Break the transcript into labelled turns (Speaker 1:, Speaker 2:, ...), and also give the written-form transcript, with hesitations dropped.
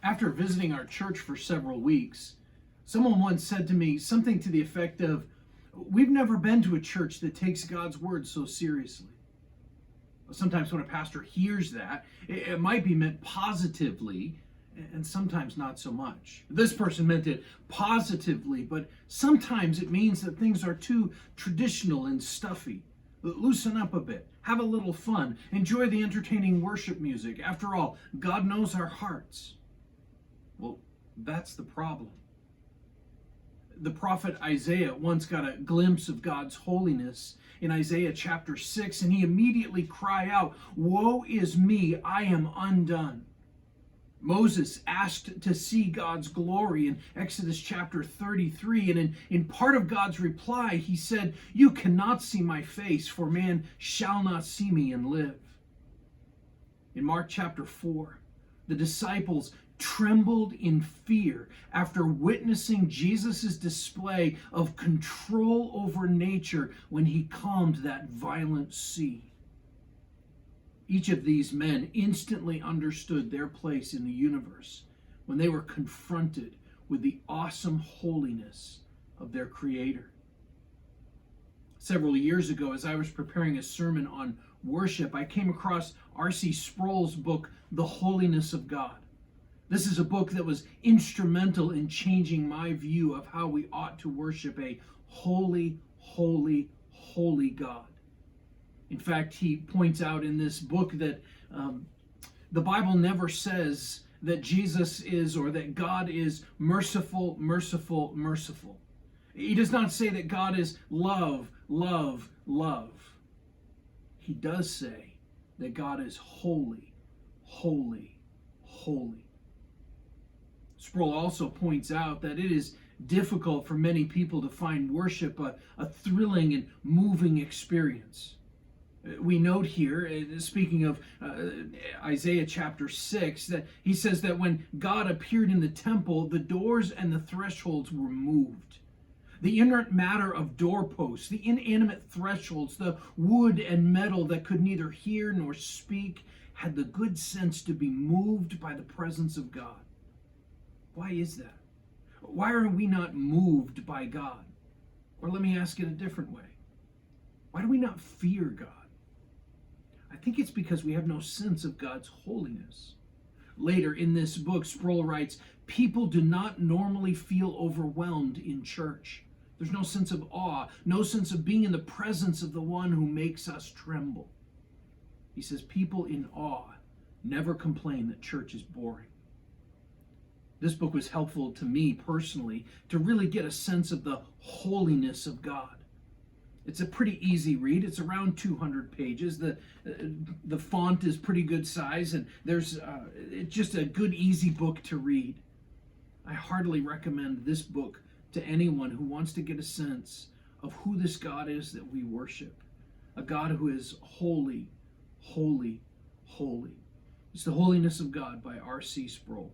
Speaker 1: After visiting our church for several weeks, someone once said to me something to the effect of, "We've never been to a church that takes God's word so seriously." Sometimes when a pastor hears that, it might be meant positively, and sometimes not so much. This person meant it positively, but sometimes it means that things are too traditional and stuffy. Loosen up a bit, have a little fun, enjoy the entertaining worship music. After all, God knows our hearts. Well, that's the problem. The prophet Isaiah once got a glimpse of God's holiness in Isaiah chapter 6, and he immediately cried out, "Woe is me, I am undone." Moses asked to see God's glory in Exodus chapter 33, and in part of God's reply, he said, "You cannot see my face, for man shall not see me and live." In Mark chapter 4, the disciples trembled in fear after witnessing Jesus' display of control over nature when he calmed that violent sea. Each of these men instantly understood their place in the universe when they were confronted with the awesome holiness of their Creator. Several years ago, as I was preparing a sermon on worship, I came across R.C. Sproul's book, The Holiness of God. This is a book that was instrumental in changing my view of how we ought to worship a holy, holy, holy God. In fact, he points out in this book that the Bible never says that Jesus is or that God is merciful, merciful, merciful. He does not say that God is love, love, love. He does say that God is holy, holy, holy. Sproul also points out that it is difficult for many people to find worship a thrilling and moving experience. We note here, speaking of Isaiah chapter 6, that he says that when God appeared in the temple, the doors and the thresholds were moved. The inert matter of doorposts, the inanimate thresholds, the wood and metal that could neither hear nor speak, had the good sense to be moved by the presence of God. Why is that? Why are we not moved by God? Or let me ask it a different way. Why do we not fear God? I think it's because we have no sense of God's holiness. Later in this book, Sproul writes, "People do not normally feel overwhelmed in church. There's no sense of awe, no sense of being in the presence of the one who makes us tremble." He says people in awe never complain that church is boring. This book was helpful to me personally to really get a sense of the holiness of God. It's a pretty easy read. It's around 200 pages. The font is pretty good size, and it's just a good, easy book to read. I heartily recommend this book to anyone who wants to get a sense of who this God is that we worship. A God who is holy, holy, holy. It's The Holiness of God by R.C. Sproul.